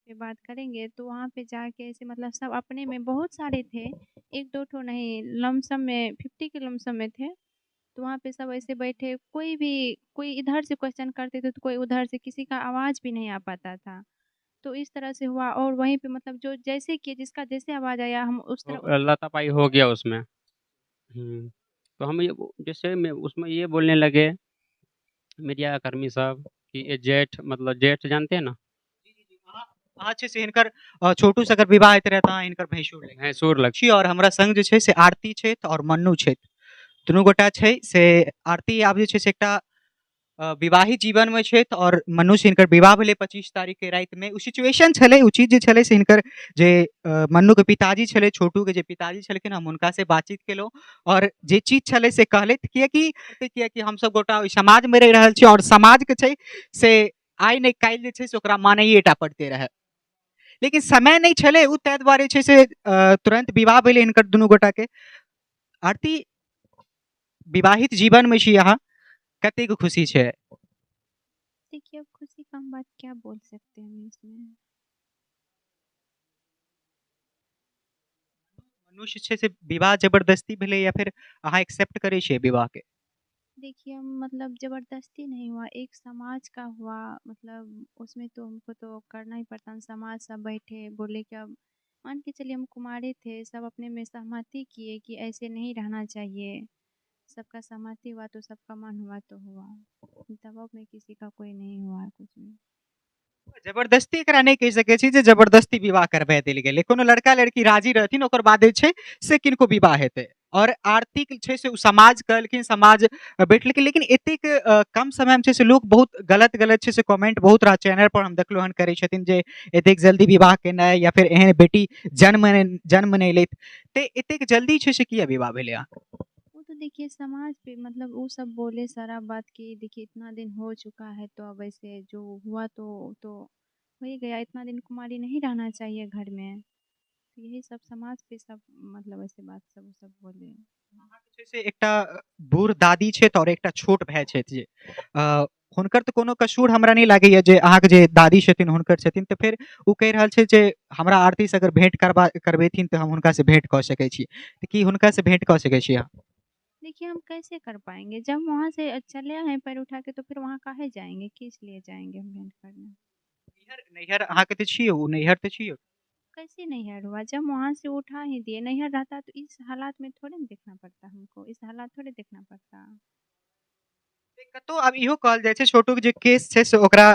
पे बात करेंगे तो वहाँ पे जाके ऐसे मतलब सब अपने में बहुत सारे थे, 1-2 ठो नहीं, लमसम में 50 के लमसम में थे। तो वहाँ पे सब ऐसे बैठे, कोई इधर से क्वेश्चन करते थे तो कोई उधर से, किसी का आवाज़ भी नहीं आ पाता था। तो इस तरह से हुआ और वहीं पे मतलब जो जैसे कि जिसका जैसे आवाज़ आया हम उस तो तरह लातापाई हो गया उसमें। तो हम ये जैसे मैं उसमें ये बोलने लगे मीडिया कर्मी साहब कि ये जेठ मतलब जेठ जानते हैं ना? जी, जी, जी। अहाँ जे से हिनकर छोटू से अगर विवाह होइत रहे तऽ हिनकर भैंसुर लग भैंसुर लग छी। और हमरा संग जे छै से आरती छथि और मन्नू छथि। दुनू गोटा छै से आरती आब जे छै से एकटा विवाहित जीवन में छथि और मन्नू से हिनकर विवाह भेलै 25 तारीख के राति में। उ सिचुएशन छलै, उ चीज जे छलै से हिनकर जे मन्नू के पिताजी छलै, छोटू के जे पिताजी छलखिन, हम हुनका से बातचीत केलहुँ और जे चीज छलै से कहलथि कियाकि हम सब गोटा ओइ समाज में रहि रहल छी और समाज के छै से आइ नहि काल्हि जे छै से ओकरा मानैये टा पड़ते रहै। लेकिन समय नहीं छलै उ ताहि दुआरे छै से तुरंत विवाह भेलै हिनकर दुनू गोटा के। आरती, विवाहित जीवन में छी अहाँ, कतेक खुशी छै? देखिए अब खुशी का हम बात क्या बोल सकते हैं हम इसमें। मनुष्य छै से विवाह जबरदस्ती भेलै या फिर अहाँ एक्सेप्ट करै छियै विवाह के? देखिए हम मतलब ज़बरदस्ती नहीं हुआ, एक समाज का हुआ, मतलब उसमें तो हमको तो करना ही पड़ता। हम समाज सब बैठे बोले कि अब मान के चलिए हम कुंवारे थे, सब अपने में सहमति किए कि ऐसे नहीं रहना चाहिए। सबका सहमति हुआ तो सबका मन हुआ तो हुआ। दबाव में किसी का कोई नहीं हुआ है कुछ भी। जबरदस्ती एकरा नहीं कहि सकै छी जे जबरदस्ती विवाह करबा देल गेलै। कोनो लड़का लड़की राजी रहथिन ओकर बाद जे छै से किनको विवाह हेतै। और आरती के छै से उ समाज कहलखिन, समाज बैठलखिन। लेकिन एतेक कम समय में छै से लोग बहुत गलत छै से कमेंट बहुत रास चैनल पर हम देखलहुँ हन करै छथिन जे एतेक जल्दी विवाह केनाइ या फिर एहन बेटी जन्म नहि लैत। ते एतेक जल्दी छै से किया विवाह भेलै अहाँके? वो तो देखिए समाज पे मतलब वो सब बोले सारा बात कि देखिए इतना दिन हो चुका है तो अब ऐसे जो हुआ तो हो ही गया, इतना दिन कुमारी नहीं रहना चाहिए घर में। तो यही सब समाज पे सब मतलब ऐसे बात सब बोले। अहाँके छै से एकटा बूढ़ दादी छथि और एकटा छोट भाय छथि जे हुनकर तऽ कोनो कसूर हमरा नहीं लागैए जे अहाँके जे दादी छथिन हुनकर छथिन। तऽ फेर उ कहि रहल छै जे हमरा आरती से अगर भेंट करबेथिन तऽ हम हुनका से भेंट कऽ सकै छी। तऽ की हुनका से भेंट कऽ सकै छी अहाँ? देखिए हम कैसे कर पाएंगे, जब वहाँ से चले आए पैर उठा के तो फिर वहाँ काहे जाएंगे, किस लिए जाएंगे हम भेंट करने। नैहर नैहर अहाँके तऽ छियै, उ नैहर तऽ छियै। कैसे नैहर हुआ, जब वहाँ से उठा ही दिए। नैहर रहता तो इस हालात में थोड़े ना देखना पड़ता, हमको इस हालात थोड़े देखना पड़ता। कतौ आब इहो कहल जाइ छै छोटू के जे केस छै से ओकरा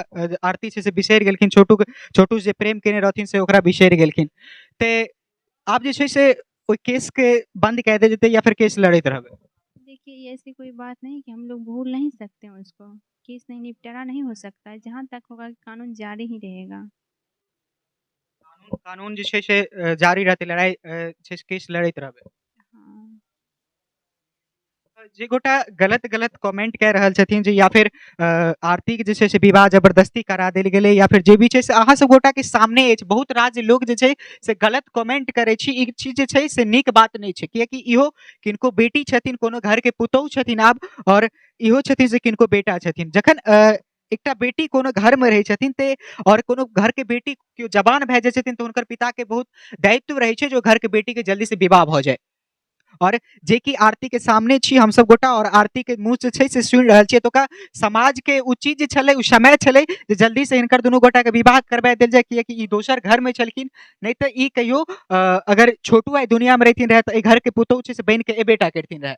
आरती छै से बिसरि गेलखिन। छोटू से जे प्रेम केने रहथिन से ओकरा बिसरि गेलखिन। ते आब जे छै से ओइ केस के बंद कए देल जेतै या फिर केस लड़ैत रहबै? देखिए ये ऐसी कोई बात नहीं कि हम लोग भूल नहीं सकते हैं उसको। केस नहीं, निपटारा नहीं हो सकता है, जहाँ तक होगा कानून जारी ही रहेगा। कानून जे छै से जारी रहतै, लड़ाई छै से केस लड़ैत रहबै। हाँ। जे गोटा गलत कमेंट कए रहल छथिन जे या फिर आरती के जे छै से विवाह जबरदस्ती करा देल गेलै या फिर जे भी छै से अहाँ सब गोटा के सामने अछि, बहुत राज लोग जे छै से गलत कमेंट करै छी। ई चीज जे छै से नीक बात नहीं छै, कियाकि इहो किनको बेटी छथिन, कोनो घर के पुतोहु छथिन आब, और इहो छथिन से किनको बेटा छथिन। जखन एकटा बेटी कोनो घर में रहै छथिन ते और कोनो घर के बेटी केओ जवान भए जाइ छथिन तऽ हुनकर पिता के बहुत दायित्व रहै छै जे ओ घर के बेटी के जल्दी से विवाह भऽ जाय। और जे कि आरती के सामने छी हम सब गोटा और आरती के मुँह से छै से सुनि रहल छियै। तो समाज के उ चीज जे छलै, उ समय छलै जे जल्दी से हिनकर दुनू गोटा के विवाह करबा देल जाय, कियाकि ई दोसर घर में छलखिन। नहीं तऽ ई कहियो अगर छोटू आइ दुनिया में रहथिन रहे तऽ एहि घर के पुतोहु छै से बनि के एबेटा करथिन रहे।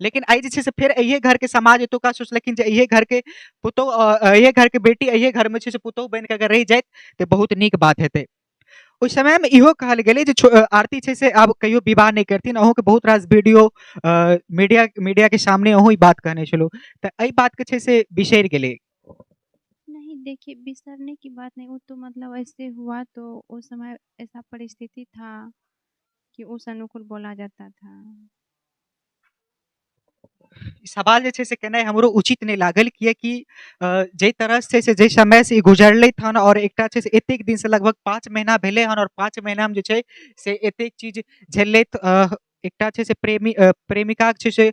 लेकिन आइ जे छै से फेर अहिये घर के समाज एतुका सोचलखिन जे अहिये घर के पुतोहु अहिये घर के बेटी अहिये घर में छै से पुतोहु बनि के अगर रहि जाइत तऽ बहुत नीक बात हेतै। उस समय में इहो कहल गेलै जे आरती छै से आब कहियो विवाह नहीं करथिन। अहूँ के बहुत रास वीडियो मीडिया के सामने अहूँ ई बात कहने छलहुँ। तऽ एहि बात के छै से बिसरि गेलै। नहीं देखिए बिसरने की बात नहीं, वो तो मतलब ऐसे हुआ तो उस समय ऐसा परिस्थिति था कि उस अनुकूल बोला जाता था। ई सवाल जे छै से केनाइ हमरो उचित नहीं लागल, कियाकि जाहि तरह से छै से जाहि समय से ई गुजरलथि हन और एकटा छै से एतेक दिन से लगभग 5 महीना भेलै हन और 5 महीना में जे छै से एतेक चीज झेललथि। एकटा छै से प्रेमिका के छै से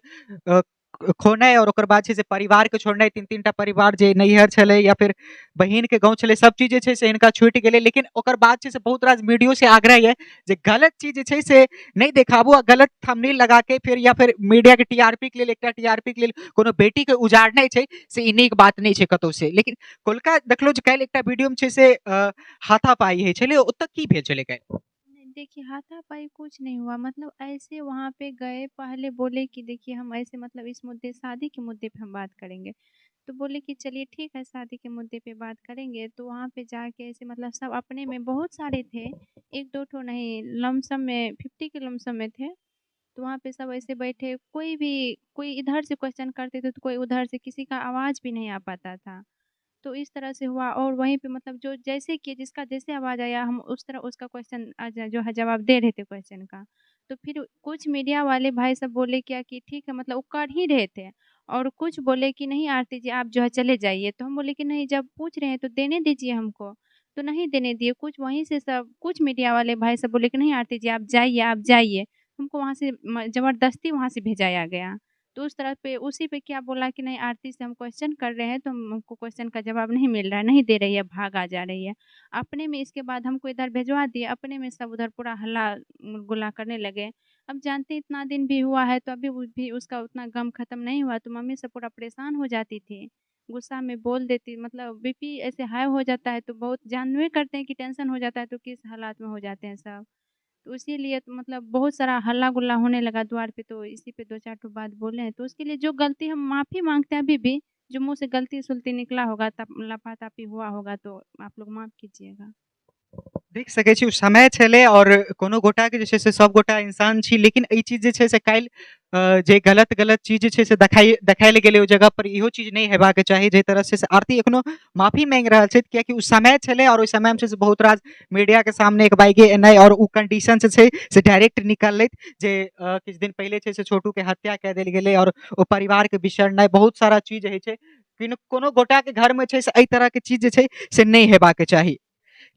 खोनाइ और ओकर बाद छै से परिवार के छोड़नाइ, 3-3 टा परिवार जे नैहर छलै या फिर बहिन के गाँव छलै, सब चीज जे छै से हिनका छूटि गेलै। लेकिन ओकर बाद छै से बहुत रास मीडियो से आग्रह ये जे गलत चीज जे छै से नहीं देखाबू आ गलत थंबनेल लगा के फिर या फिर मीडिया के टीआरपी के लेल, एकटा टीआरपी के लेल कोनो बेटी के उजाड़नाइ छै से ई नीक बात नहीं छै कतौ से। लेकिन कोलका देखलो जे काल्हि एकटा वीडियो में छै से हाथापाई होइ छलै, ओतऽ की भेल छलै काल्हि? नहीं, देखिए हाथापाई कुछ नहीं हुआ, मतलब ऐसे वहाँ पे गए, पहले बोले कि देखिए हम ऐसे मतलब इस मुद्दे शादी के मुद्दे पे हम बात करेंगे, तो बोले कि चलिए ठीक है शादी के मुद्दे पे बात करेंगे। तो वहाँ पे जाके ऐसे मतलब सब अपने में बहुत सारे थे, एक दो ठो नहीं, लमसम में 50 के लमसम में थे। तो वहाँ पे सब ऐसे बैठे, कोई इधर से क्वेश्चन करते थे तो कोई उधर से, किसी का आवाज़ भी नहीं आ पाता था। तो इस तरह से हुआ और वहीं पे मतलब जो जैसे कि जिसका जैसे आवाज़ आया हम उस तरह उसका क्वेश्चन जो है जवाब दे रहे थे क्वेश्चन का। तो फिर कुछ मीडिया वाले भाई सब बोले क्या कि ठीक है, मतलब वो कर ही रहे थे, और कुछ बोले कि नहीं आरती जी आप जो है चले जाइए। तो हम बोले कि नहीं, जब पूछ रहे हैं तो देने दीजिए हमको, तो नहीं देने दिए। कुछ वहीं से सब कुछ मीडिया वाले भाई सब बोले कि नहीं आरती जी आप जाइए, आप जाइए। हमको वहाँ से ज़बरदस्ती वहाँ से भेजाया गया। तो उस तरह पे उसी पे क्या बोला कि नहीं आरती से हम क्वेश्चन कर रहे हैं तो हमको क्वेश्चन का जवाब नहीं मिल रहा है, नहीं दे रही है, भाग आ जा रही है। अपने में इसके बाद हमको इधर भिजवा दिए, अपने में सब उधर पूरा हल्ला गुल्ला करने लगे। अब जानते हैं इतना दिन भी हुआ है तो अभी भी उसका उतना गम खत्म नहीं हुआ, तो मम्मी सब पूरा परेशान हो जाती थी, गुस्सा में बोल देती, मतलब बीपी ऐसे हाई हो जाता है तो बहुत जानवे करते हैं कि टेंशन हो जाता है तो किस हालात में हो जाते हैं सब। तो इसीलिए तो मतलब बहुत सारा हल्ला-गुल्ला होने लगा द्वार पे, तो इसी पे 2-4 ठो बात बोले हैं। तो उसके लिए जो गलती हम माफ़ी माँगते हैं अभी भी, जो मुँह से गलती-सुलती निकला होगा, तब लपा-तापी हुआ होगा तो आप लोग माफ़ कीजिएगा। देख सकै छी, ओ समय छलै और कोनो गोटाके जे छै से सब गोटा इंसान छी, लेकिन ई चीज जे छै से काल्हि जे गलत चीज जे छै से देखायल गेलै ओहि जगह पर, इहो चीज नहीं हेबाक चाही। जाहि तरह से आरती एखनो माफी मांगि रहल छथि, कियाकि ओ समय छलै और ओहि समय में छै से बहुत रास मीडिया के सामने एक बाइगे एनाइ और ओ कंडीशन से छै से डायरेक्ट निकललथि जे किछु दिन पहले छै से छोटू के हत्या कऽ देल गेलै और ओ परिवार के बिछड़नाइ, बहुत सारा चीज होइ छै। कोनो गोटा के घर में छै से एहि तरह के चीज जे छै से नहीं हेबाक चाही।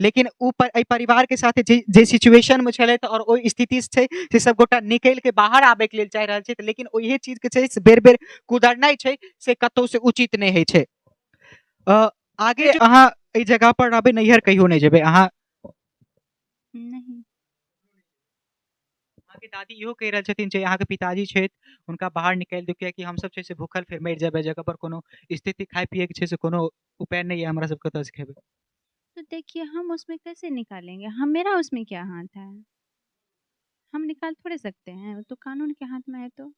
लेकिन उ परिवार के साथ जे सिचुएशन में छलथि और ओहि स्थिति से छै से सब गोटा निकल के बाहर आबे के लेल चाहि रहल छथि, लेकिन ओहे चीज के छै से बेर-बेर कुदरनाइ छै से कतौ से उचित नहीं होइ छै। आगे जो अहाँ एहि जगह पर रहबै, नैहर कहियो नहीं जेबै अहाँ? नहीं। अहाँके दादी इहो कहि रहल छथिन जे अहाँके पिताजी छथि हुनका बाहर निकालि दियौ, कियाकि हमसब छै से भूखल फेर मरि जेबै, जगह पर कोनो स्थिति खाय पिए के छै से कोनो उपाय नहीं है, हमरा सब कतऽ से खेबै? तो देखिए हम उसमें कैसे निकालेंगे? हम मेरा उसमें क्या हाथ है? हम निकाल थोड़े सकते हैं, वो तो कानून के हाथ में है तो।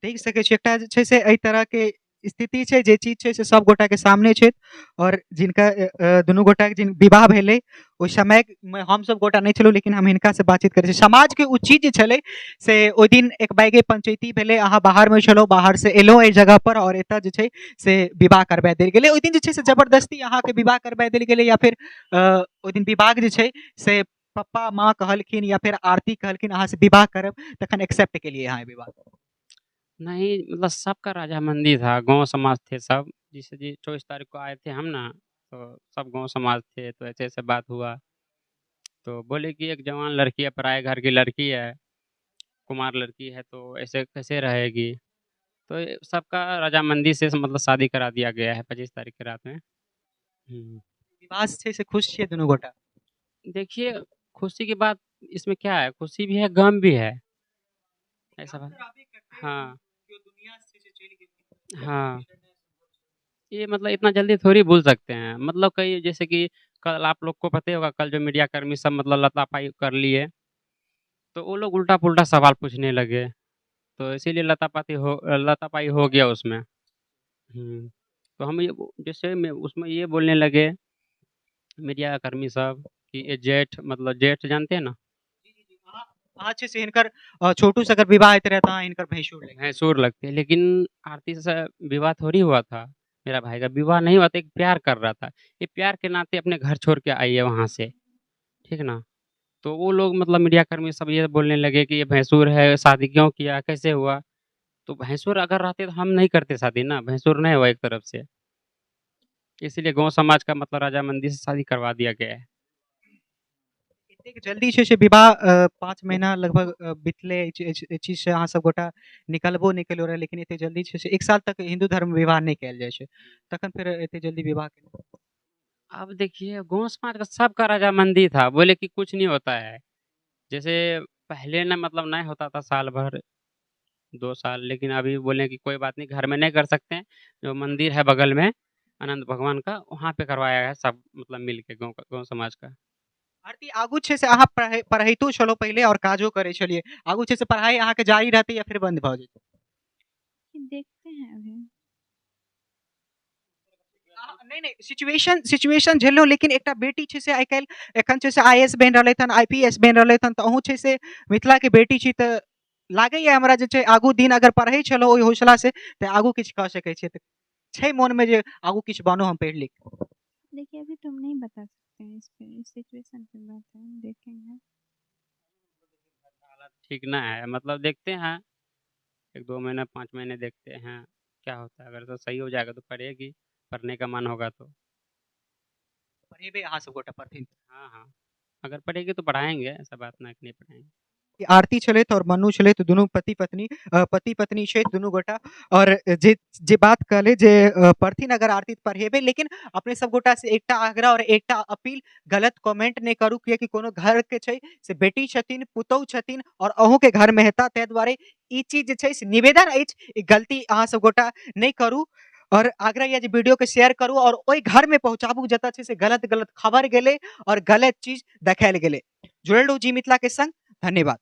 देख सकै छी एकटा जे छै से एहि तरह के स्थिति छै, जे चीज छै से सब गोटा के सामने छै और जिनका दुनू गोटा के जिन विवाह भेलै ओहि समय में हम सब गोटा नहीं छलहुँ, लेकिन हम हिनका से बातचीत करै छी। समाज के उ चीज जे छलै से ओहि दिन एक बाइगे पंचायती भेलै, अहाँ बाहर में छलहुँ, बाहर से एलहुँ एहि जगह पर और एतऽ जे छै से विवाह करबा देल गेलै। ओहि दिन जे छै से जबरदस्ती अहाँके विवाह करबा देल गेलै, या फिर ओहि दिन विवाह जे छै से पप्पा माँ कहलखिन या फिर आरती कहलखिन अहाँ से विवाह करब, तखन एक्सेप्ट केलिए अहाँ विवाह? नहीं, मतलब सबका रजामंदी था, गाँव समाज थे सब। जैसे जी 24 तारीख को आए थे हम ना, तो सब गाँव समाज थे, तो ऐसे-ऐसे बात हुआ। तो बोले कि एक जवान लड़की है, पराए घर की लड़की है, कुमार लड़की है, तो ऐसे कैसे रहेगी? तो ये सबका रजामंदी से मतलब शादी करा दिया गया है 25 तारीख की रात में। विवाह से छै से खुश छियै दुनू गोटा? देखिए, खुशी की बात इसमें क्या है, खुशी भी है, गम भी है। ऐसा बात हाँ, हाँ। ये मतलब इतना जल्दी थोड़ी भूल सकते हैं। मतलब कई जैसे कि कल आप लोग को पता ही होगा, कल जो मीडियाकर्मी सब मतलब लतापाई कर लिए, तो वो लोग उल्टा-पुल्टा सवाल पूछने लगे, तो इसीलिए लतापाई हो गया उसमें। तो हम ये जैसे में उसमें ये बोलने लगे मीडियाकर्मी सब कि ये जेठ मतलब जेठ जानते हैं ना? अहाँ छै से हिनकर छोटू से अगर विवाह होइत रहे तो अहाँ हिनकर भैंसुर लगते? भैंसुर लगते हैं, लेकिन आरती से विवाह थोड़ी हुआ था। मेरा भाई का विवाह नहीं हुआ था, एक प्यार कर रहा था। ये प्यार के नाते अपने घर छोड़ के आई है वहाँ से, ठीक ना? तो वो लोग मतलब मीडियाकर्मी सब ये बोलने लगे कि ये भैंसुर है, शादी क्यों किया, कैसे हुआ? तो भैंसुर अगर रहते तो हम नहीं करते शादी ना, भैंसुर नहीं हुआ एक तरफ से। इसीलिए गाँव समाज का मतलब रजामंदी से शादी करवा दिया गया है। एतेक जल्दी छै से विवाह 5 महीना लगभग बितले चीज से अहाँ सब गोटा निकलबो नहीं केलो रहे, लेकिन एते जल्दी छै से 1 साल तक हिंदू धर्म में विवाह नहीं कयल जाइ छै, तखन फिर एते जल्दी विवाह केना? अब देखिए गाँव समाज का सबका रजामंदी था, बोले कि कुछ नहीं होता है। जैसे पहले ना मतलब नहीं होता था साल भर, 2 साल, लेकिन अभी बोले कि कोई बात नहीं, घर में नहीं कर सकते हैं, जो मंदिर है बगल में अनंत भगवान का, वहाँ पे करवाया है सब मतलब मिल के गाँव समाज का। आरती आगू छै से अहाँ पढ़ैतो छलहुँ पहिले और काजो करै छलियै, आगू छै से पढ़ाई अहाँके जारी रहतै या फिर बंद भऽ जेतै? देखते हैं अभी। नहीं सिचुएशन झेललहुँ, लेकिन एकटा बेटी छै से आइ काल्हि एखन छै से आईएएस बनि रहलथि हन, आईपीएस बनि रहलथि हन, तऽ अहूँ छै से मिथिलाके बेटी छी, तऽ लागैए हमरा जे छै आगू दिन अगर पढ़ै छलहुँ ओहि हौसला से तऽ आगू किछु कऽ सकै छियै, तऽ छै मोनमे जे आगू किछु बनू हम पढ़ि लिख के? देखिए अभी तो हम नहीं बता सकते हैं इस पे, इस सिचुएशन पे बात है, हम देखेंगे। हालत ठीक ना है, मतलब देखते हैं 1-2 महीने 5 महीने देखते हैं क्या होता है, अगर तो सही हो जाएगा तो पढ़ेगी, पढ़ने का मन होगा तो। पढ़ेबै अहाँ सब गोटा पढ़थिन? हाँ, हाँ, अगर पढ़ेगी तो पढ़ाएँगे, ऐसा बात ना है कि नहीं पढ़ाएँगे। कि आरती छलथि और मन्नू छलथि, दुनू पति-पत्नी छथि दुनू गोटा, और जे बात कहले जे पढ़थिन अगर आरती तऽ पढ़ेबै, लेकिन अपने सब गोटा से एकटा आग्रह और एकटा अपील, गलत कमेंट नहीं करू, कियाकि कोनो घर के छै से बेटी छथिन, पुतौह छथिन और अहूँ के घर में हेता, ताहि दुआरे ई चीज जे छै से निवेदन अछि, ई गलती अहाँ सब गोटा नहीं करू, और आग्रह ये जे वीडियो के शेयर करू और ओहि घर में पहुंचाबू जतऽ छै से गलत खबर गेलै और गलत चीज देखायल गेलै। जुड़ल रहू जी मिथिला के संग, धन्यवाद।